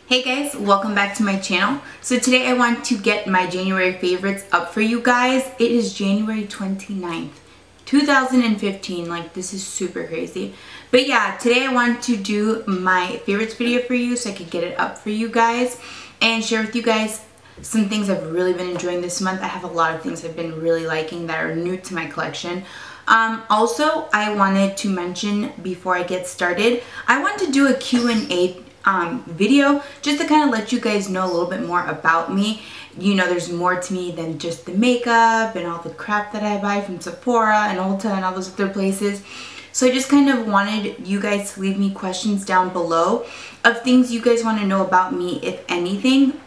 Hey guys, welcome back to my channel. So today I want to get my January favorites up for you guys. It is January 29th, 2015. Like, this is super crazy. But yeah, today I want to do my favorites video for you so I could get it up for you guys and share with you guys some things I've really been enjoying this month. I have a lot of things I've been really liking that are new to my collection. Also, I wanted to mention before I get started, I want to do a Q&A video just to kind of let you guys know a little bit more about me. You know, there's more to me than just the makeup and all the crap that I buy from Sephora and Ulta and all those other places. So I just kind of wanted you guys to leave me questions down below of things you guys want to know about me, if anything,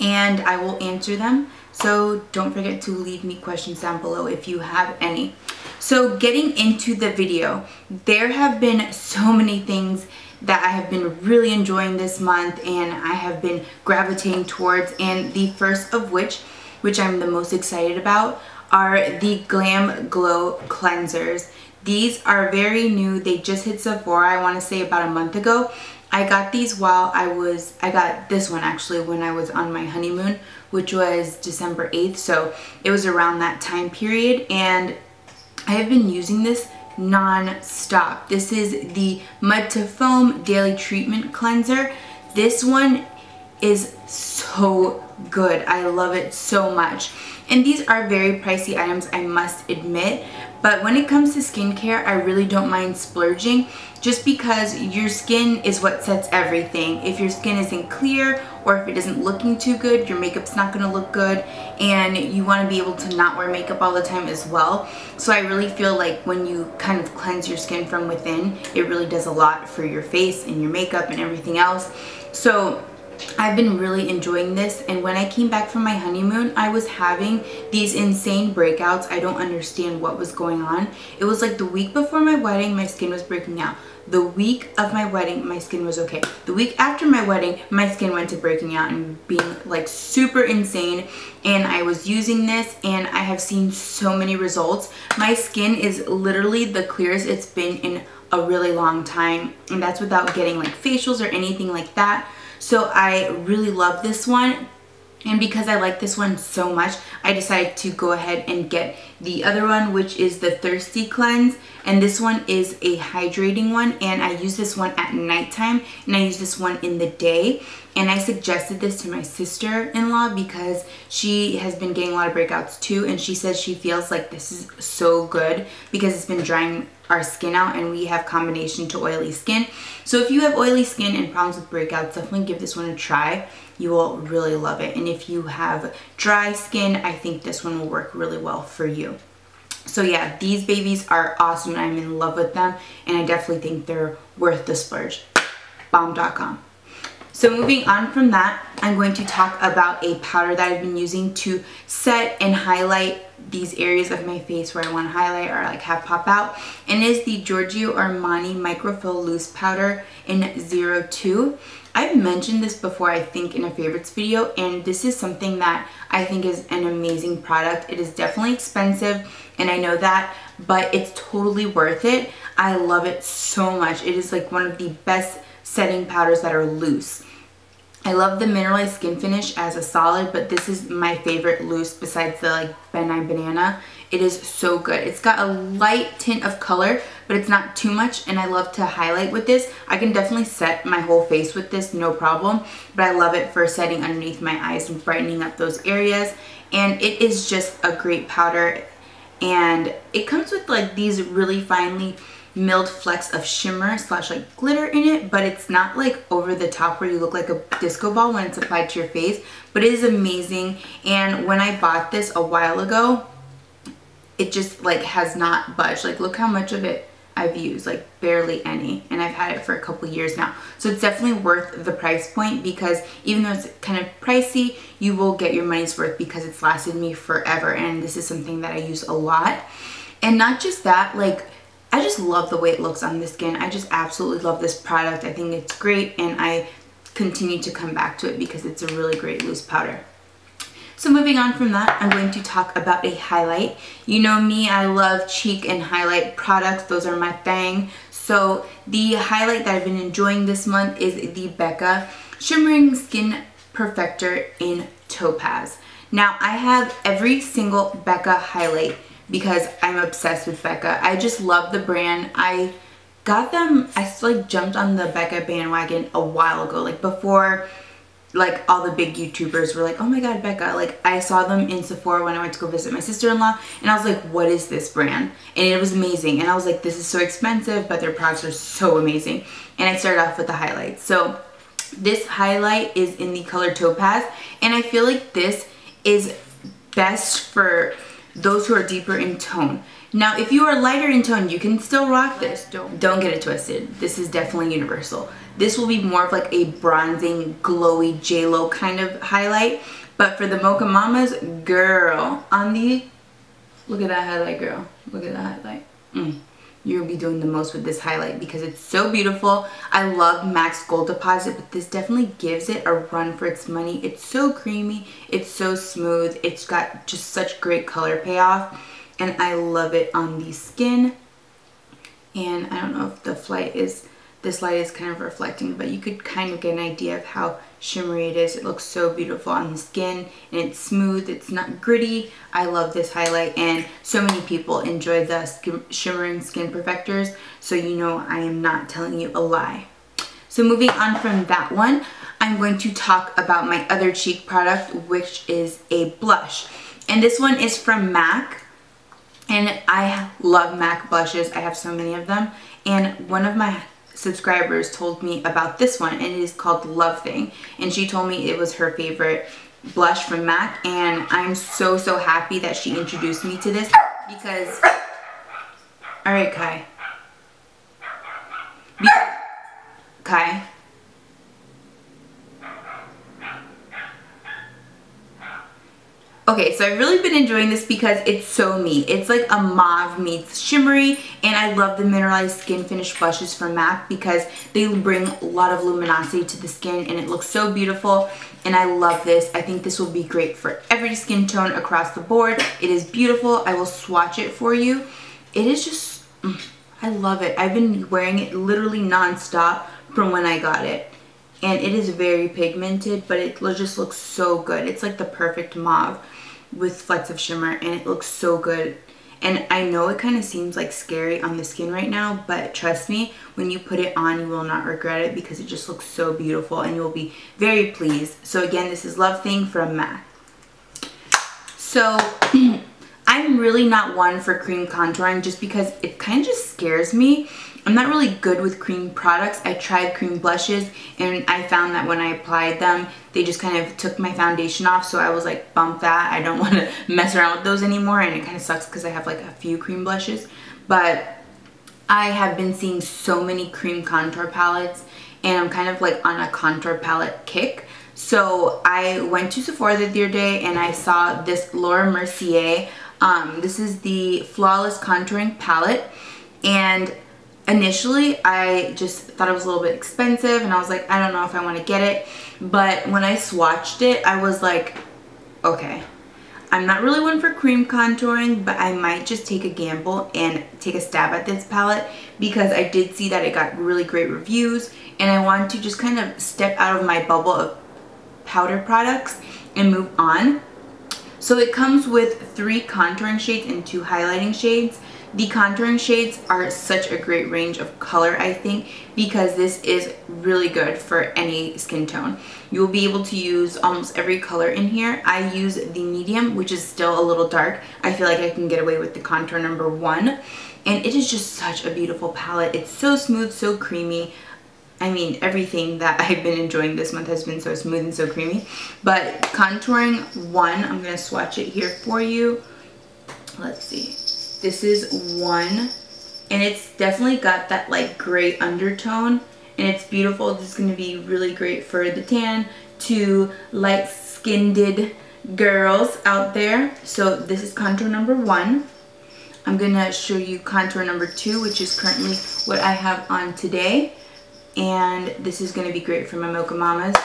and I will answer them. So don't forget to leave me questions down below if you have any. So getting into the video, there have been so many things that I have been really enjoying this month and I have been gravitating towards, and the first of which I'm the most excited about, are the GlamGlow cleansers. These are very new. They just hit Sephora, I want to say about a month ago. I got these while I got this one actually when I was on my honeymoon, which was December 8th, so it was around that time period, and I have been using this non-stop. This is the Mud to Foam Daily Treatment Cleanser. This one is so good. I love it so much. And these are very pricey items, I must admit. But when it comes to skincare, I really don't mind splurging, just because your skin is what sets everything. If your skin isn't clear or if it isn't looking too good, your makeup's not going to look good, and you want to be able to not wear makeup all the time as well. So I really feel like when you kind of cleanse your skin from within, it really does a lot for your face and your makeup and everything else. So I've been really enjoying this, and when I came back from my honeymoon, I was having these insane breakouts. I don't understand what was going on. It was like the week before my wedding, my skin was breaking out. The week of my wedding, my skin was okay. The week after my wedding, my skin went to breaking out and being like super insane, and I was using this and I have seen so many results. My skin is literally the clearest it's been in a really long time, and that's without getting like facials or anything like that. So I really love this one, and because I like this one so much, I decided to go ahead and get the other one, which is the Thirsty Cleanse, and this one is a hydrating one, and I use this one at nighttime and I use this one in the day. And I suggested this to my sister-in-law because she has been getting a lot of breakouts too, and she says she feels like this is so good because it's been drying our skin out, and we have combination to oily skin. So if you have oily skin and problems with breakouts, definitely give this one a try. You will really love it. And if you have dry skin, I think this one will work really well for you. So yeah, these babies are awesome. I'm in love with them, and I definitely think they're worth the splurge. Bomb.com. So moving on from that, I'm going to talk about a powder that I've been using to set and highlight these areas of my face where I want to highlight or like have pop out, and it is the Giorgio Armani Microfill Loose Powder in 02. I've mentioned this before, I think, in a favorites video, and this is something that I think is an amazing product. It is definitely expensive, and I know that, but it's totally worth it. I love it so much. It is like one of the best setting powders that are loose. I love the mineralized skin finish as a solid, but this is my favorite loose besides the like Ben Nye Banana. It is so good. It's got a light tint of color, but it's not too much, and I love to highlight with this. I can definitely set my whole face with this, no problem, but I love it for setting underneath my eyes and brightening up those areas. And it is just a great powder, and it comes with like these really finely milled flecks of shimmer slash like glitter in it, but it's not like over the top where you look like a disco ball when it's applied to your face. But it is amazing, and when I bought this a while ago, it just like has not budged. Like, look how much of it I've used, like barely any, and I've had it for a couple years now. So it's definitely worth the price point, because even though it's kind of pricey, you will get your money's worth because it's lasted me forever, and this is something that I use a lot. And not just that, like, I just love the way it looks on the skin. I just absolutely love this product. I think it's great, and I continue to come back to it because it's a really great loose powder. So moving on from that, I'm going to talk about a highlight. You know me, I love cheek and highlight products. Those are my thing. So the highlight that I've been enjoying this month is the BECCA Shimmering Skin Perfector in Topaz. Now I have every single BECCA highlight because I'm obsessed with BECCA. I just love the brand. I got them, I like jumped on the BECCA bandwagon a while ago, like before like all the big YouTubers were like, oh my god, BECCA. Like I saw them in Sephora when I went to go visit my sister-in-law, and I was like, what is this brand? And it was amazing, and I was like, this is so expensive, but their products are so amazing. And I started off with the highlights. So this highlight is in the color Topaz, and I feel like this is best for those who are deeper in tone. Now, if you are lighter in tone, you can still rock this. Don't get it twisted. This is definitely universal. This will be more of like a bronzing, glowy J-Lo kind of highlight. But for the Mocha Mamas, girl, on the... Look at that highlight, girl. Look at that highlight. You'll be doing the most with this highlight because it's so beautiful. I love MAC's Gold Deposit, but this definitely gives it a run for its money. It's so creamy. It's so smooth. It's got just such great color payoff. And I love it on the skin. And I don't know if this light is kind of reflecting, but you could kind of get an idea of how shimmery it is. It looks so beautiful on the skin, and it's smooth. It's not gritty. I love this highlight, and so many people enjoy the Shimmering Skin Perfectors, so you know I am not telling you a lie. So moving on from that one, I'm going to talk about my other cheek product, which is a blush. And this one is from MAC. And I love MAC blushes. I have so many of them. And one of my subscribers told me about this one, and it is called Love Thing. And she told me it was her favorite blush from MAC. And I'm so, so happy that she introduced me to this because... Alright, Kai. Kai. Okay, so I've really been enjoying this because it's so me. It's like a mauve meets shimmery, and I love the mineralized skin finish blushes from MAC because they bring a lot of luminosity to the skin, and it looks so beautiful, and I love this. I think this will be great for every skin tone across the board. It is beautiful. I will swatch it for you. It is just, I love it. I've been wearing it literally non-stop from when I got it. And it is very pigmented, but it just looks so good. It's like the perfect mauve with flecks of shimmer, and it looks so good. And I know it kind of seems like scary on the skin right now, but trust me, when you put it on, you will not regret it because it just looks so beautiful and you will be very pleased. So again, this is Love Thing from MAC. So I'm really not one for cream contouring just because it kind of just scares me. I'm not really good with cream products. I tried cream blushes, and I found that when I applied them, they just kind of took my foundation off, so I was like, bump that. I don't want to mess around with those anymore, and it kind of sucks because I have like a few cream blushes. But I have been seeing so many cream contour palettes, and I'm kind of like on a contour palette kick. So I went to Sephora the other day, and I saw this Laura Mercier. This is the Flawless Contouring Palette, and initially, I just thought it was a little bit expensive, and I was like, I don't know if I want to get it. But when I swatched it, I was like, okay, I'm not really one for cream contouring, but I might just take a gamble and take a stab at this palette because I did see that it got really great reviews, and I wanted to just kind of step out of my bubble of powder products and move on. So it comes with 3 contouring shades and 2 highlighting shades. The contouring shades are such a great range of color, I think, because this is really good for any skin tone. You will be able to use almost every color in here. I use the medium, which is still a little dark. I feel like I can get away with the contour number 1. And it is just such a beautiful palette. It's so smooth, so creamy. I mean, everything that I've been enjoying this month has been so smooth and so creamy. But contouring 1, I'm going to swatch it here for you. Let's see. This is 1, and it's definitely got that like gray undertone, and it's beautiful. This is going to be really great for the tan to light-skinned girls out there. So this is contour number 1. I'm going to show you contour number 2, which is currently what I have on today, and this is going to be great for my Mocha Mamas.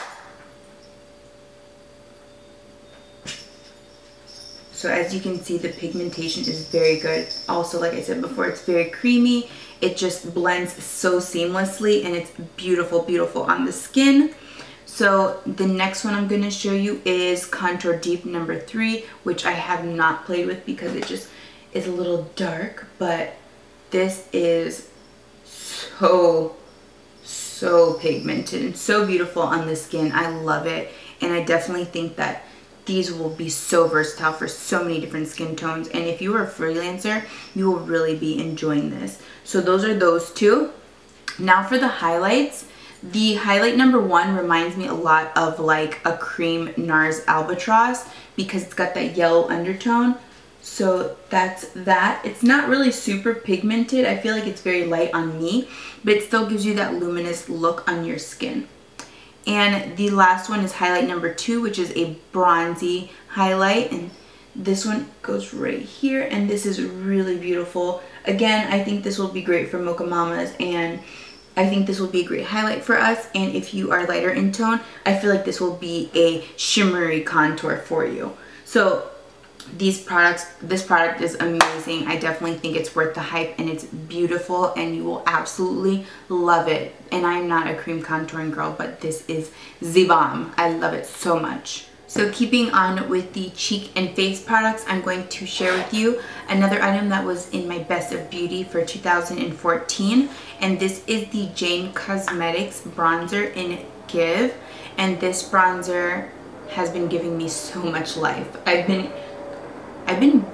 So as you can see, the pigmentation is very good. Also, like I said before, it's very creamy. It just blends so seamlessly, and it's beautiful, beautiful on the skin. So the next one I'm going to show you is Contour Deep number 3, which I have not played with because it just is a little dark, but this is so pigmented and so beautiful on the skin. I love it, and I definitely think that these will be so versatile for so many different skin tones, and if you are a freelancer, you will really be enjoying this. So those are those two. Now for the highlights. The highlight number 1 reminds me a lot of like a cream NARS Albatross because it's got that yellow undertone. So that's that. It's not really super pigmented. I feel like it's very light on me, but it still gives you that luminous look on your skin. And the last one is highlight number 2, which is a bronzy highlight, and this one goes right here, and this is really beautiful. Again, I think this will be great for Mocha Mamas, and I think this will be a great highlight for us. And if you are lighter in tone, I feel like this will be a shimmery contour for you. So this product is amazing. I definitely think it's worth the hype, and it's beautiful, and you will absolutely love it. And I'm not a cream contouring girl, but this is the bomb. I love it so much. So keeping on with the cheek and face products, I'm going to share with you another item that was in my best of beauty for 2014, and this is the Jane Cosmetics bronzer in Give, and this bronzer has been giving me so much life. I've been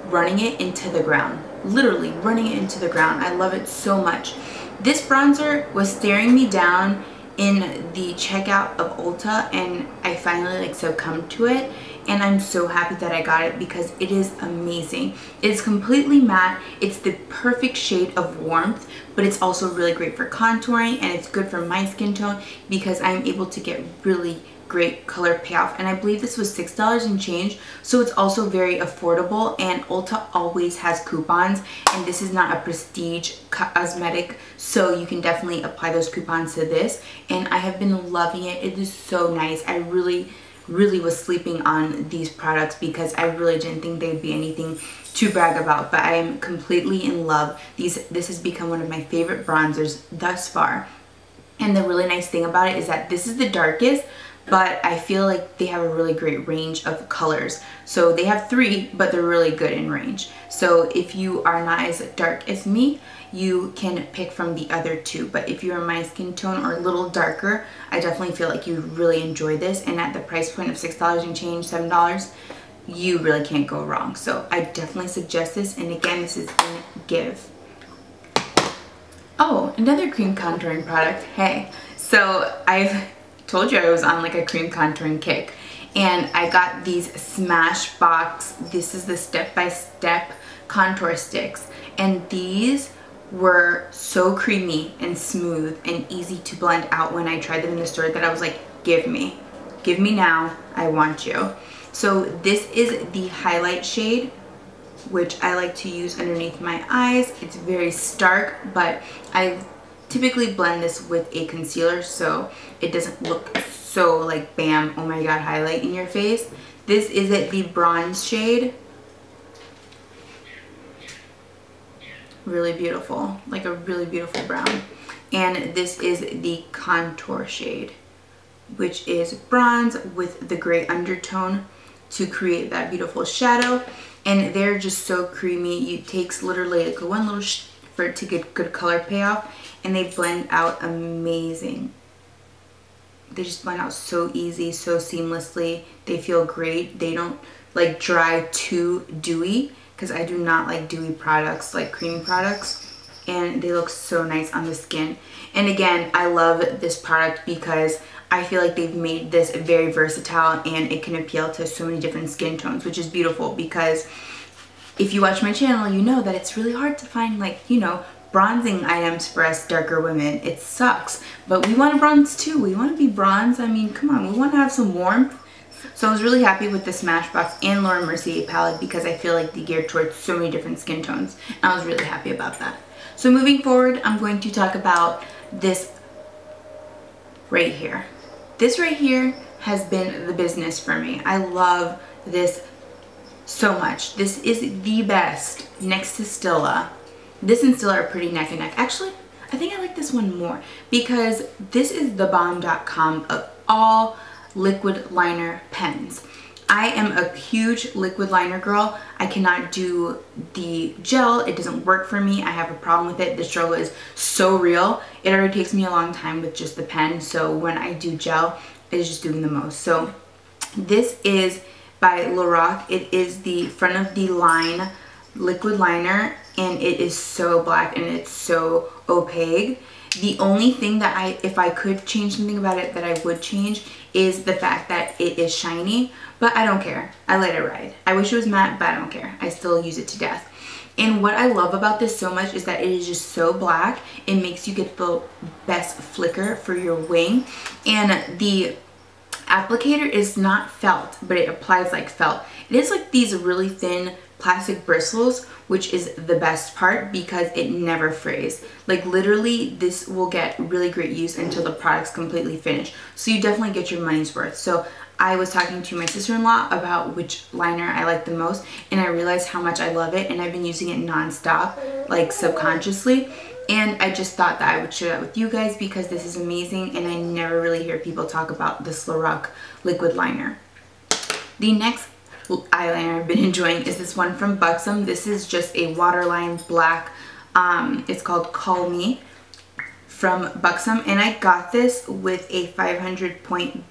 running it into the ground, literally running it into the ground. I love it so much. This bronzer was staring me down in the checkout of Ulta, and I finally like succumbed to it, and I'm so happy that I got it because it is amazing. It's completely matte. It's the perfect shade of warmth, but it's also really great for contouring, and it's good for my skin tone because I'm able to get really great color payoff. And I believe this was $6 and change, so it's also very affordable, and Ulta always has coupons, and this is not a prestige cosmetic, so you can definitely apply those coupons to this, and I have been loving it. It is so nice. I really was sleeping on these products because I really didn't think they'd be anything to brag about, but I am completely in love. This has become one of my favorite bronzers thus far, and the really nice thing about it is that this is the darkest, but I feel like they have a really great range of colors. So they have 3, but they're really good in range. So if you are not as dark as me, you can pick from the other 2. But if you're my skin tone or a little darker, I definitely feel like you really enjoy this. And at the price point of $6 and change, $7, you really can't go wrong. So I definitely suggest this. And again, this is in Give. Oh, another cream contouring product. Hey, so I've told you I was on like a cream contouring kick, and I got these Smashbox. This is the step-by-step contour sticks, and these were so creamy and smooth and easy to blend out when I tried them in the store that I was like, give me now, I want you. So this is the highlight shade, which I like to use underneath my eyes. It's very stark, but I typically blend this with a concealer so it doesn't look so like bam, oh my god, highlight in your face. This is the bronze shade. Really beautiful, like a really beautiful brown. And this is the contour shade, which is bronze with the gray undertone to create that beautiful shadow. And they're just so creamy. It takes literally like one little for it to get good color payoff, and they blend out amazing. They just blend out so easy, so seamlessly. They feel great. They don't like dry too dewy, because I do not like dewy products, like creamy products, and they look so nice on the skin. And again, I love this product because I feel like they've made this very versatile, and it can appeal to so many different skin tones, which is beautiful because if you watch my channel, you know that it's really hard to find, like, you know, bronzing items for us darker women. It sucks, but we want to bronze too. We want to be bronze. I mean, come on, we want to have some warmth. So I was really happy with the Smashbox and Laura Mercier palette because I feel like they geared towards so many different skin tones, and I was really happy about that. So moving forward, I'm going to talk about this right here. This right here has been the business for me. I love this so much. This is the best next to Stila. This and Stila are pretty neck and neck. Actually, I think I like this one more because this is thebomb.com of all liquid liner pens. I am a huge liquid liner girl. I cannot do the gel. It doesn't work for me. I have a problem with it. The struggle is so real. It already takes me a long time with just the pen. So when I do gel, it is just doing the most. So this is by LORAC. It is the front of the line liquid liner, and it is so black and it's so opaque. The only thing that if I could change something about it that I would change is the fact that it is shiny, but I don't care. I let it ride. I wish it was matte, but I don't care. I still use it to death. And what I love about this so much is that it is just so black. It makes you get the best flicker for your wing. And the applicator is not felt, but it applies like felt. It is like these really thin plastic bristles, which is the best part because it never frays. Like literally this will get really great use until the product's completely finished. So you definitely get your money's worth. So I was talking to my sister-in-law about which liner I like the most, and I realized how much I love it, and I've been using it non-stop, like subconsciously. And I just thought that I would share that with you guys because this is amazing, and I never really hear people talk about this LORAC liquid liner. The next eyeliner I've been enjoying is this one from Buxom. This is just a waterline black. It's called Call Me from Buxom, and I got this with a 500-point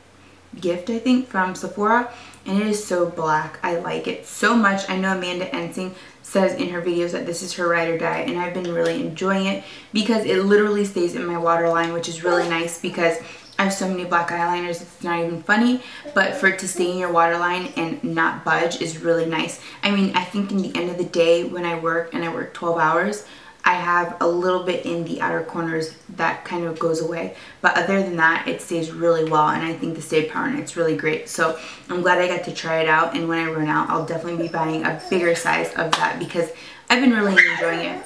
gift, I think, from Sephora, and it is so black. I like it so much. I know Amanda Ensing says in her videos that this is her ride or die, and I've been really enjoying it because it literally stays in my waterline, which is really nice because I have so many black eyeliners, it's not even funny, but for it to stay in your waterline and not budge is really nice. I mean, I think in the end of the day when I work, and I work 12 hours, I have a little bit in the outer corners that kind of goes away. But other than that, it stays really well, and I think the stay power in it's really great. So I'm glad I got to try it out, and when I run out, I'll definitely be buying a bigger size of that because I've been really enjoying it.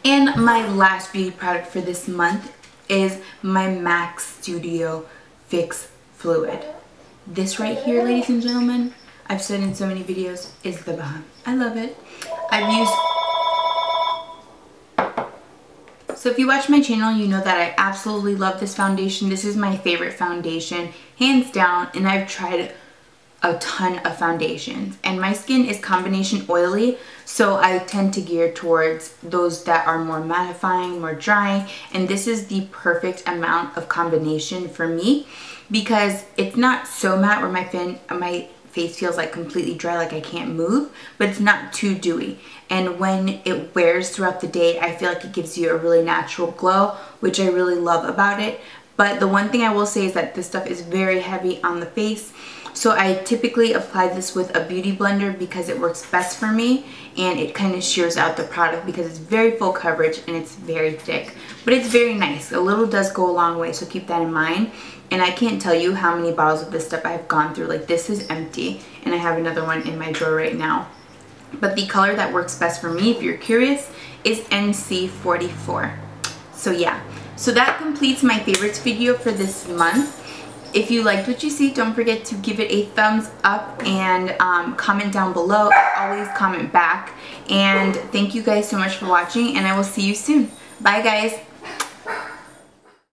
And my last beauty product for this month is my MAC Studio Fix Fluid. This right here, ladies and gentlemen, I've said in so many videos, is the bomb. I love it. So if you watch my channel, you know that I absolutely love this foundation. This is my favorite foundation, hands down, and I've tried a ton of foundations. And my skin is combination oily, so I tend to gear towards those that are more mattifying, more drying, and this is the perfect amount of combination for me because it's not so matte where my face feels like completely dry, like I can't move, but it's not too dewy. And when it wears throughout the day, I feel like it gives you a really natural glow, which I really love about it. But the one thing I will say is that this stuff is very heavy on the face. So I typically apply this with a beauty blender because it works best for me, and it kind of shears out the product because it's very full coverage and it's very thick. But it's very nice. A little does go a long way, so keep that in mind. And I can't tell you how many bottles of this stuff I've gone through. Like, this is empty, and I have another one in my drawer right now. But the color that works best for me, if you're curious, is NC44. So yeah, so that completes my favorites video for this month. If you liked what you see, don't forget to give it a thumbs up and comment down below. I always comment back. And thank you guys so much for watching, and I will see you soon. Bye guys.